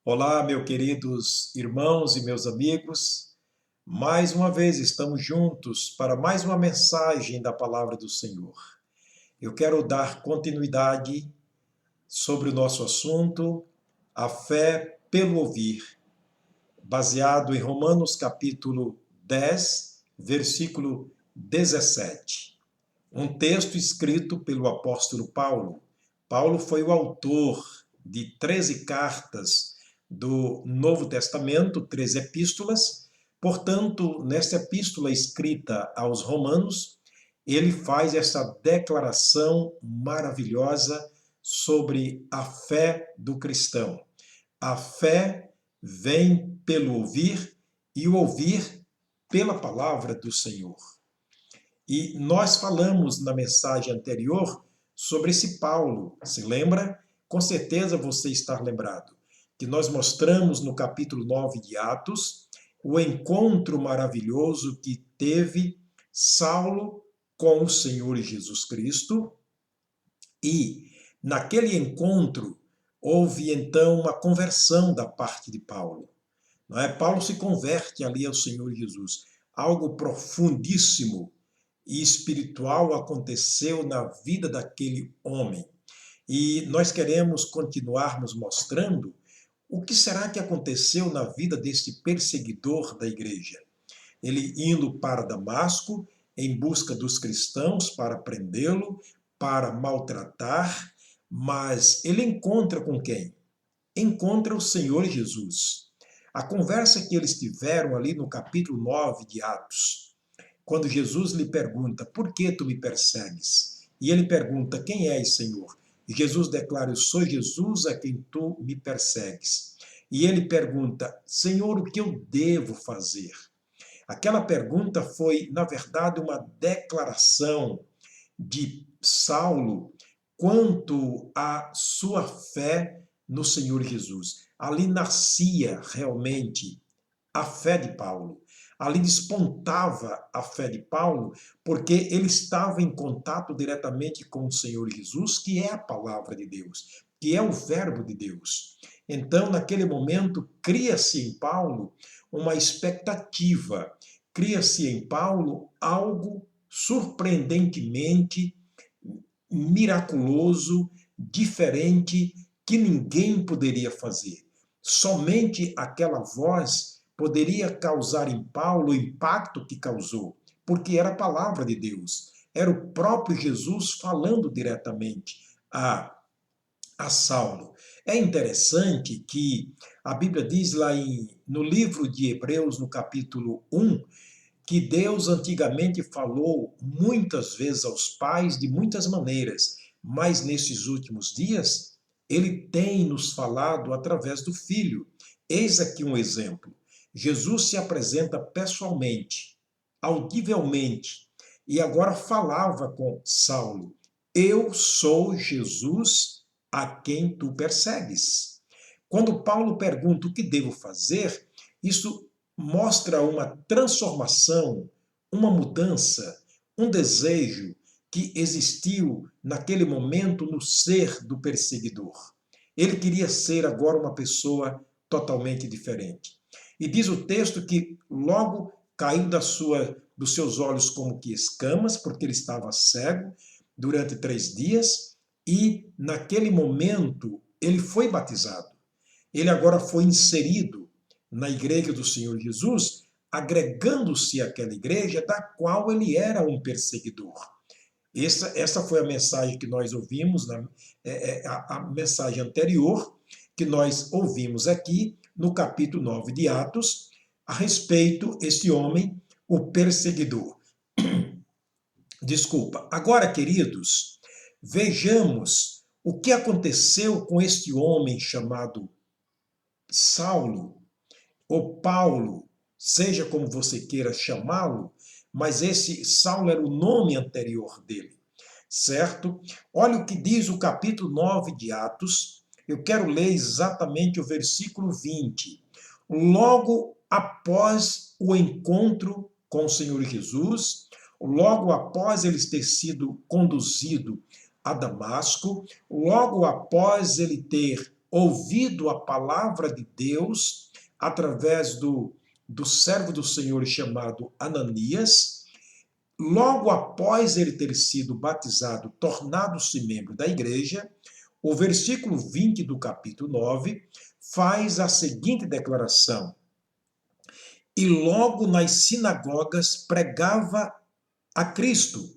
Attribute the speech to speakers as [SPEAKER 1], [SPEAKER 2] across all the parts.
[SPEAKER 1] Olá, meus queridos irmãos e meus amigos. Mais uma vez estamos juntos para mais uma mensagem da palavra do Senhor. Eu quero dar continuidade sobre o nosso assunto, a fé pelo ouvir, baseado em Romanos capítulo 10, versículo 17. Um texto escrito pelo apóstolo Paulo. Paulo foi o autor de 13 cartas do Novo Testamento, 13 epístolas. Portanto, nesta epístola escrita aos Romanos, ele faz essa declaração maravilhosa sobre a fé do cristão. A fé vem pelo ouvir e o ouvir pela palavra do Senhor. E nós falamos na mensagem anterior sobre esse Paulo, se lembra? Com certeza você está lembrado. Que nós mostramos no capítulo 9 de Atos o encontro maravilhoso que teve Saulo com o Senhor Jesus Cristo. E naquele encontro houve então uma conversão da parte de Paulo. Não é? Paulo se converte ali ao Senhor Jesus. Algo profundíssimo e espiritual aconteceu na vida daquele homem. E nós queremos continuarmos mostrando o que será que aconteceu na vida deste perseguidor da igreja. Ele indo para Damasco em busca dos cristãos para prendê-lo, para maltratar, mas ele encontra com quem? Encontra o Senhor Jesus. A conversa que eles tiveram ali no capítulo 9 de Atos, quando Jesus lhe pergunta, por que tu me persegues? E ele pergunta, quem és, Senhor? E Jesus declara, eu sou Jesus a quem tu me persegues. E ele pergunta, Senhor, o que eu devo fazer? Aquela pergunta foi, na verdade, uma declaração de Saulo quanto à sua fé no Senhor Jesus. Ali nascia realmente a fé de Paulo. Ali despontava a fé de Paulo, porque ele estava em contato diretamente com o Senhor Jesus, que é a palavra de Deus, que é o verbo de Deus. Então, naquele momento, cria-se em Paulo uma expectativa, cria-se em Paulo algo surpreendentemente miraculoso, diferente, que ninguém poderia fazer. Somente aquela voz poderia causar em Paulo o impacto que causou, porque era a palavra de Deus. Era o próprio Jesus falando diretamente a Saulo. É interessante que a Bíblia diz lá no livro de Hebreus, no capítulo 1, que Deus antigamente falou muitas vezes aos pais de muitas maneiras, mas nesses últimos dias ele tem nos falado através do Filho. Eis aqui um exemplo. Jesus se apresenta pessoalmente, audivelmente, e agora falava com Saulo. Eu sou Jesus a quem tu persegues. Quando Paulo pergunta o que devo fazer, isso mostra uma transformação, uma mudança, um desejo que existiu naquele momento no ser do perseguidor. Ele queria ser agora uma pessoa totalmente diferente. E diz o texto que logo caiu dos seus olhos como que escamas, porque ele estava cego durante 3 dias, e naquele momento ele foi batizado. Ele agora foi inserido na igreja do Senhor Jesus, agregando-se àquela igreja da qual ele era um perseguidor. Essa foi a mensagem que nós ouvimos, a mensagem anterior, que nós ouvimos aqui no capítulo 9 de Atos, a respeito desse homem, o perseguidor. Desculpa. Agora, queridos, vejamos o que aconteceu com este homem chamado Saulo, ou Paulo, seja como você queira chamá-lo, mas esse Saulo era o nome anterior dele, certo? Olha o que diz o capítulo 9 de Atos, eu quero ler exatamente o versículo 20. Logo após o encontro com o Senhor Jesus, logo após ele ter sido conduzido a Damasco, logo após ele ter ouvido a palavra de Deus através do servo do Senhor chamado Ananias. Logo após ele ter sido batizado, tornado-se membro da igreja, o versículo 20 do capítulo 9 faz a seguinte declaração: e logo nas sinagogas pregava a Cristo,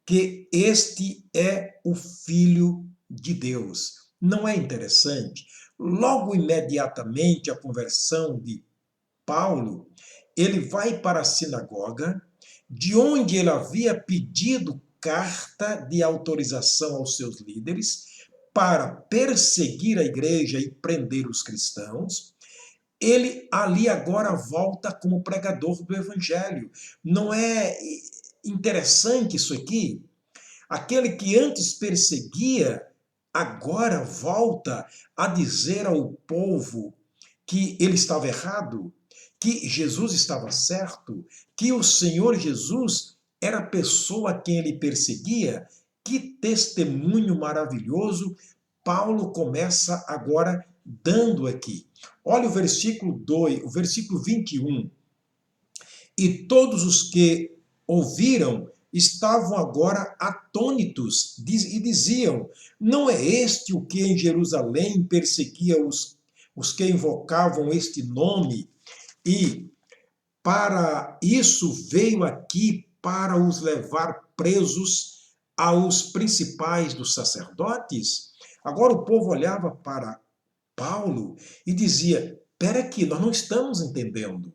[SPEAKER 1] que este é o Filho de Deus. Não é interessante? Logo imediatamente a conversão de Paulo, ele vai para a sinagoga, de onde ele havia pedido carta de autorização aos seus líderes para perseguir a igreja e prender os cristãos. Ele ali agora volta como pregador do evangelho. Não é interessante isso aqui? Aquele que antes perseguia, agora volta a dizer ao povo que ele estava errado, que Jesus estava certo, que o Senhor Jesus era a pessoa a quem ele perseguia. Que testemunho maravilhoso Paulo começa agora dando aqui. Olha o versículo 2, o versículo 21. E todos os que ouviram estavam agora atônitos e diziam: não é este o que em Jerusalém perseguia os que invocavam este nome? E para isso veio aqui para os levar presos aos principais dos sacerdotes? Agora o povo olhava para Paulo e dizia: espera aqui, nós não estamos entendendo.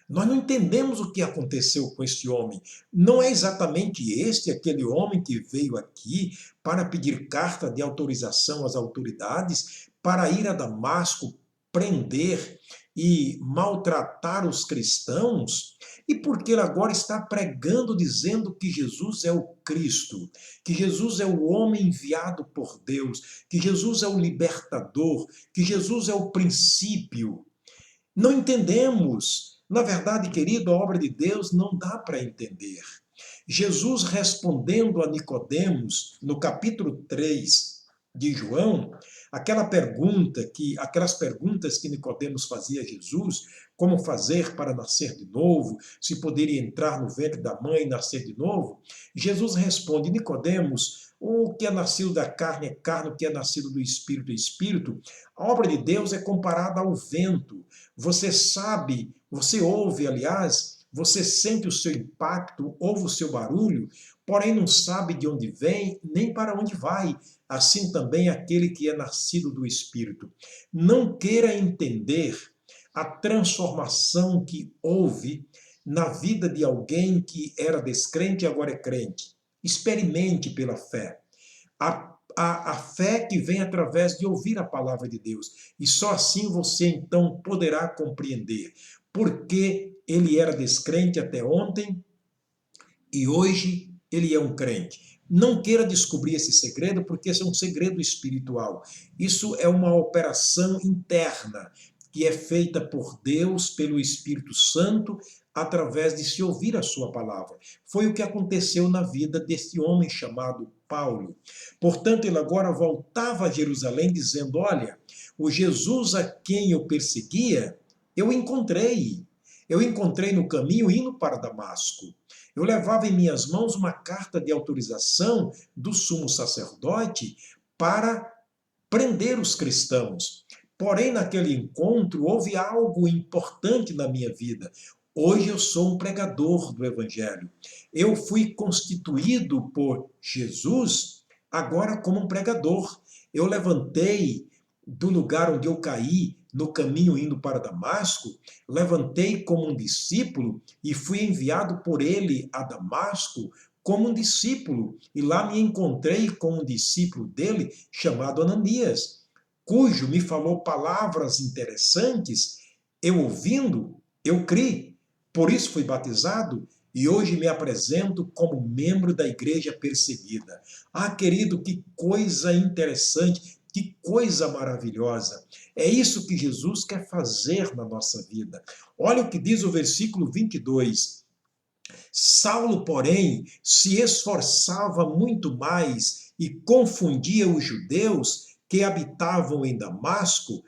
[SPEAKER 1] Nós não entendemos o que aconteceu com esse homem. Não é exatamente este aquele homem que veio aqui para pedir carta de autorização às autoridades para ir a Damasco prender e maltratar os cristãos? E porque ele agora está pregando dizendo que Jesus é o Cristo, que Jesus é o homem enviado por Deus, que Jesus é o libertador, que Jesus é o princípio. Não entendemos. Na verdade, querido, a obra de Deus não dá para entender. Jesus respondendo a Nicodemos, no capítulo 3 de João, aquelas perguntas que Nicodemos fazia a Jesus, como fazer para nascer de novo, se poderia entrar no ventre da mãe e nascer de novo, Jesus responde: Nicodemos, o que é nascido da carne é carne, o que é nascido do espírito é espírito. A obra de Deus é comparada ao vento. Você sabe, você ouve, aliás, você sente o seu impacto, ouve o seu barulho, porém não sabe de onde vem, nem para onde vai. Assim também aquele que é nascido do Espírito. Não queira entender a transformação que houve na vida de alguém que era descrente e agora é crente. Experimente pela fé. A fé que vem através de ouvir a palavra de Deus. E só assim você então poderá compreender porque ele era descrente até ontem e hoje ele é um crente. Não queira descobrir esse segredo, porque esse é um segredo espiritual. Isso é uma operação interna que é feita por Deus, pelo Espírito Santo, através de se ouvir a sua palavra. Foi o que aconteceu na vida desse homem chamado Paulo. Portanto, ele agora voltava a Jerusalém dizendo: olha, o Jesus a quem eu perseguia, eu encontrei. Eu encontrei no caminho indo para Damasco. Eu levava em minhas mãos uma carta de autorização do sumo sacerdote para prender os cristãos. Porém, naquele encontro, houve algo importante na minha vida. Hoje eu sou um pregador do Evangelho. Eu fui constituído por Jesus agora como um pregador. Eu levantei do lugar onde eu caí, no caminho indo para Damasco, levantei como um discípulo e fui enviado por ele a Damasco como um discípulo. E lá me encontrei com um discípulo dele chamado Ananias, cujo me falou palavras interessantes. Eu ouvindo, eu criei. Por isso fui batizado e hoje me apresento como membro da igreja perseguida. Ah, querido, que coisa interessante, que coisa maravilhosa. É isso que Jesus quer fazer na nossa vida. Olha o que diz o versículo 22. Saulo, porém, se esforçava muito mais e confundia os judeus que habitavam em Damasco,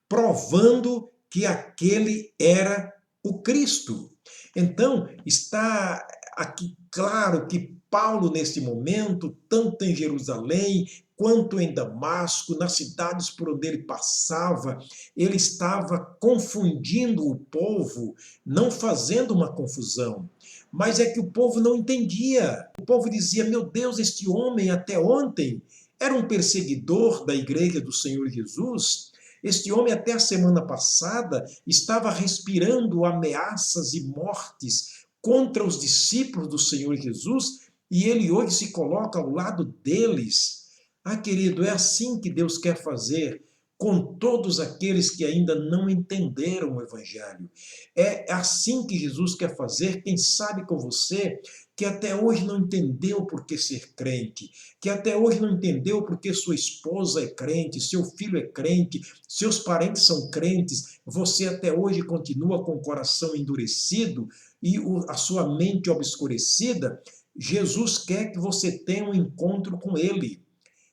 [SPEAKER 1] provando que aquele era o Cristo. Então, está aqui claro que Paulo, neste momento, tanto em Jerusalém quanto em Damasco, nas cidades por onde ele passava, ele estava confundindo o povo, não fazendo uma confusão, mas é que o povo não entendia. O povo dizia: meu Deus, este homem até ontem era um perseguidor da igreja do Senhor Jesus. Este homem, até a semana passada, estava respirando ameaças e mortes contra os discípulos do Senhor Jesus, e ele hoje se coloca ao lado deles. Ah, querido, é assim que Deus quer fazer com todos aqueles que ainda não entenderam o Evangelho. É assim que Jesus quer fazer, quem sabe com você, que até hoje não entendeu por que ser crente, que até hoje não entendeu por que sua esposa é crente, seu filho é crente, seus parentes são crentes, você até hoje continua com o coração endurecido e a sua mente obscurecida. Jesus quer que você tenha um encontro com Ele.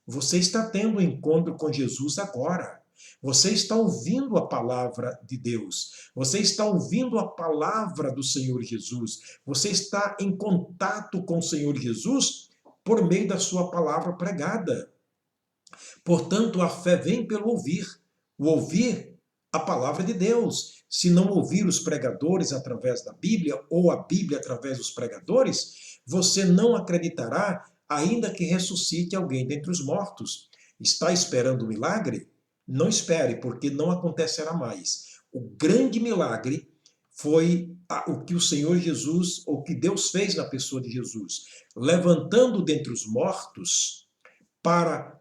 [SPEAKER 1] Você está tendo um encontro com Jesus agora. Você está ouvindo a palavra de Deus. Você está ouvindo a palavra do Senhor Jesus. Você está em contato com o Senhor Jesus por meio da sua palavra pregada. Portanto, a fé vem pelo ouvir. O ouvir a palavra de Deus. Se não ouvir os pregadores através da Bíblia ou a Bíblia através dos pregadores, você não acreditará, ainda que ressuscite alguém dentre os mortos. Está esperando um milagre? Não espere, porque não acontecerá mais. O grande milagre foi o que o Senhor Jesus, ou que Deus fez na pessoa de Jesus, levantando dentre os mortos para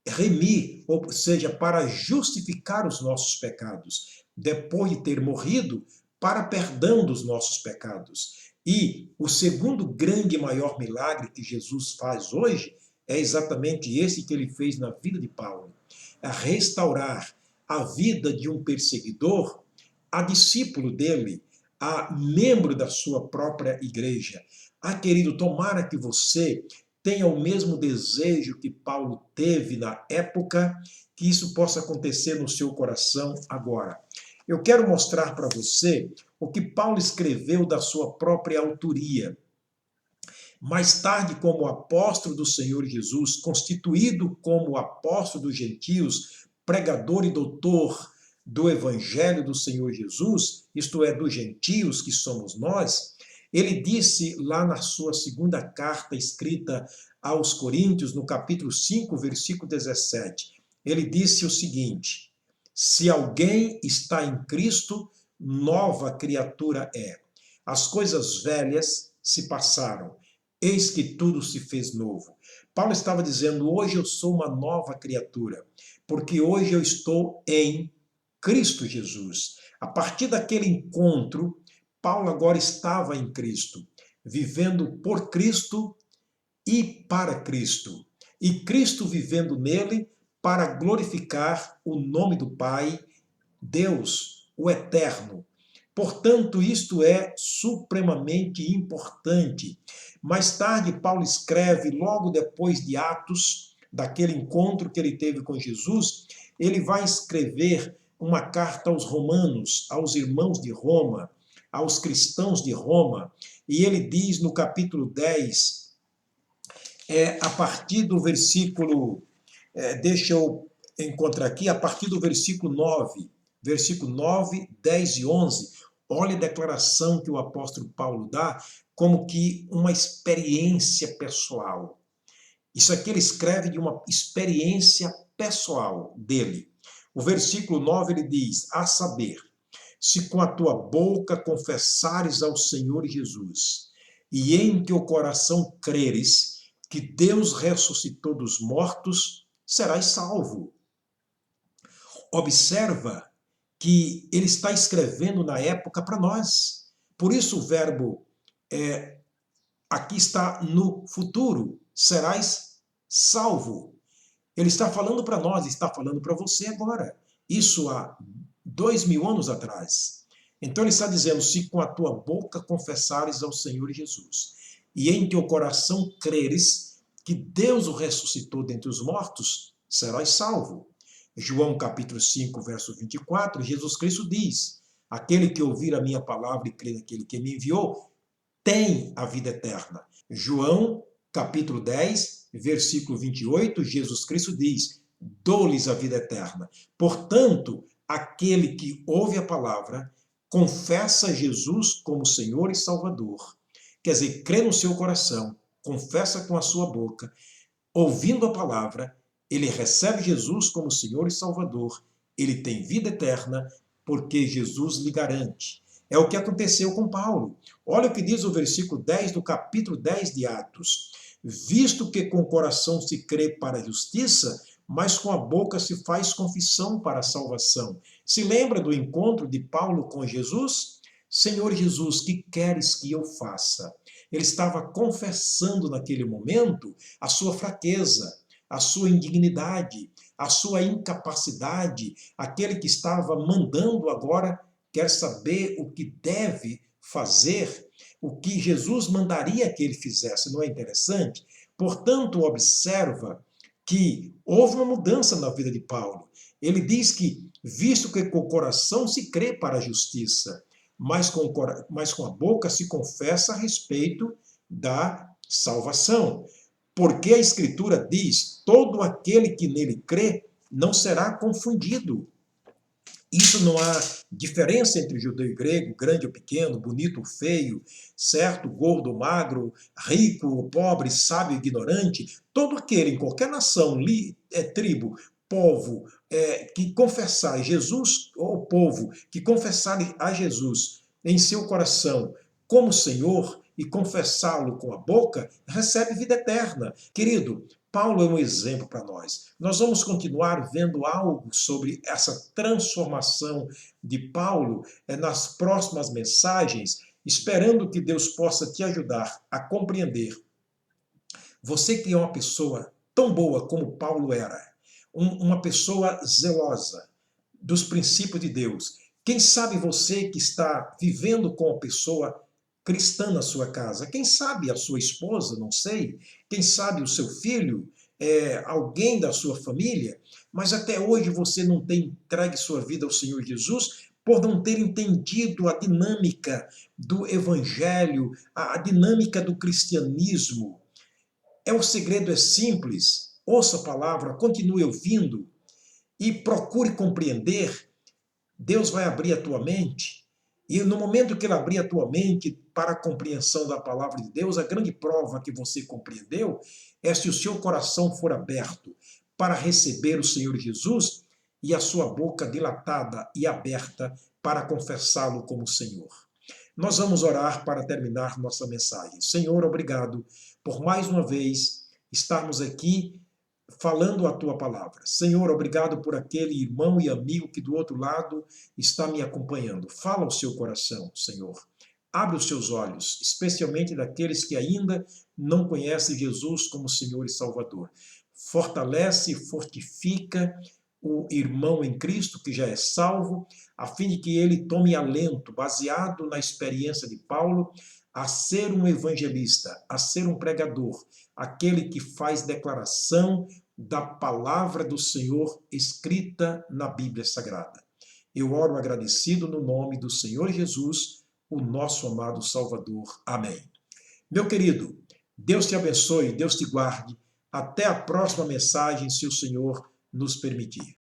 [SPEAKER 1] remir, ou seja, para justificar os nossos pecados, depois de ter morrido, para perdão dos nossos pecados. E o segundo grande e maior milagre que Jesus faz hoje é exatamente esse que ele fez na vida de Paulo: é restaurar a vida de um perseguidor a discípulo dele, a membro da sua própria igreja. Ah, querido, tomara que você tenha o mesmo desejo que Paulo teve na época, que isso possa acontecer no seu coração agora. Eu quero mostrar para você o que Paulo escreveu da sua própria autoria. Mais tarde, como apóstolo do Senhor Jesus, constituído como apóstolo dos gentios, pregador e doutor do Evangelho do Senhor Jesus, isto é, dos gentios que somos nós, ele disse lá na sua segunda carta escrita aos Coríntios, no capítulo 5, versículo 17, ele disse o seguinte: se alguém está em Cristo, nova criatura é. As coisas velhas se passaram, eis que tudo se fez novo. Paulo estava dizendo: hoje eu sou uma nova criatura, porque hoje eu estou em Cristo Jesus. A partir daquele encontro, Paulo agora estava em Cristo, vivendo por Cristo e para Cristo. E Cristo vivendo nele para glorificar o nome do Pai, Deus, o Eterno. Portanto, isto é supremamente importante. Mais tarde, Paulo escreve, logo depois de Atos, daquele encontro que ele teve com Jesus, ele vai escrever uma carta aos romanos, aos irmãos de Roma, aos cristãos de Roma, e ele diz no capítulo 10, a partir do versículo, deixa eu encontrar aqui, a partir do versículo 9, 10 e 11, olha a declaração que o apóstolo Paulo dá como que uma experiência pessoal. Isso aqui ele escreve de uma experiência pessoal dele. O versículo 9 ele diz: a saber, se com a tua boca confessares ao Senhor Jesus, e em teu coração creres que Deus ressuscitou dos mortos, serás salvo. Observa que ele está escrevendo na época para nós. Por isso o verbo aqui está no futuro, serás salvo. Ele está falando para nós, está falando para você agora. Isso há 2000 anos atrás. Então ele está dizendo: se com a tua boca confessares ao Senhor Jesus, e em teu coração creres que Deus o ressuscitou dentre os mortos, serás salvo. João capítulo 5, verso 24, Jesus Cristo diz: aquele que ouvir a minha palavra e crer naquele que me enviou, tem a vida eterna. João capítulo 10, versículo 28, Jesus Cristo diz: dou-lhes a vida eterna. Portanto, aquele que ouve a palavra, confessa Jesus como Senhor e Salvador, quer dizer, crê no seu coração, confessa com a sua boca, ouvindo a palavra, ele recebe Jesus como Senhor e Salvador, ele tem vida eterna, porque Jesus lhe garante. É o que aconteceu com Paulo. Olha o que diz o versículo 10 do capítulo 10 de Atos. Visto que com o coração se crê para a justiça, mas com a boca se faz confissão para a salvação. Se lembra do encontro de Paulo com Jesus? Senhor Jesus, que queres que eu faça? Ele estava confessando naquele momento a sua fraqueza, a sua indignidade, a sua incapacidade. Aquele que estava mandando agora quer saber o que deve fazer, o que Jesus mandaria que ele fizesse. Não é interessante? Portanto, observa que houve uma mudança na vida de Paulo. Ele diz que, visto que com o coração se crê para a justiça, mas com a boca se confessa a respeito da salvação. Porque a Escritura diz: todo aquele que nele crê não será confundido. Isso não há diferença entre judeu e grego, grande ou pequeno, bonito ou feio, certo, gordo ou magro, rico ou pobre, sábio ou ignorante. Todo aquele, em qualquer nação, tribo, povo, que confessar Jesus, ou povo, que confessar a Jesus em seu coração como Senhor e confessá-lo com a boca, recebe vida eterna. Querido, Paulo é um exemplo para nós. Nós vamos continuar vendo algo sobre essa transformação de Paulo nas próximas mensagens, esperando que Deus possa te ajudar a compreender. Você que é uma pessoa tão boa como Paulo era, uma pessoa zelosa dos princípios de Deus. Quem sabe você que está vivendo com uma pessoa cristã na sua casa, quem sabe a sua esposa, não sei, quem sabe o seu filho, alguém da sua família, mas até hoje você não tem entregue sua vida ao Senhor Jesus por não ter entendido a dinâmica do evangelho, a dinâmica do cristianismo. O segredo é simples, ouça a palavra, continue ouvindo e procure compreender. Deus vai abrir a tua mente, e no momento que Ele abrir a tua mente para a compreensão da palavra de Deus, a grande prova que você compreendeu é se o seu coração for aberto para receber o Senhor Jesus e a sua boca dilatada e aberta para confessá-lo como Senhor. Nós vamos orar para terminar nossa mensagem. Senhor, obrigado por mais uma vez estarmos aqui falando a tua palavra. Senhor, obrigado por aquele irmão e amigo que do outro lado está me acompanhando. Fala ao seu coração, Senhor. Abre os seus olhos, especialmente daqueles que ainda não conhecem Jesus como Senhor e Salvador. Fortalece e fortifica o irmão em Cristo que já é salvo, a fim de que ele tome alento, baseado na experiência de Paulo, a ser um evangelista, a ser um pregador, aquele que faz declaração da palavra do Senhor escrita na Bíblia Sagrada. Eu oro agradecido no nome do Senhor Jesus, o nosso amado Salvador. Amém. Meu querido, Deus te abençoe, Deus te guarde. Até a próxima mensagem, se o Senhor nos permitir.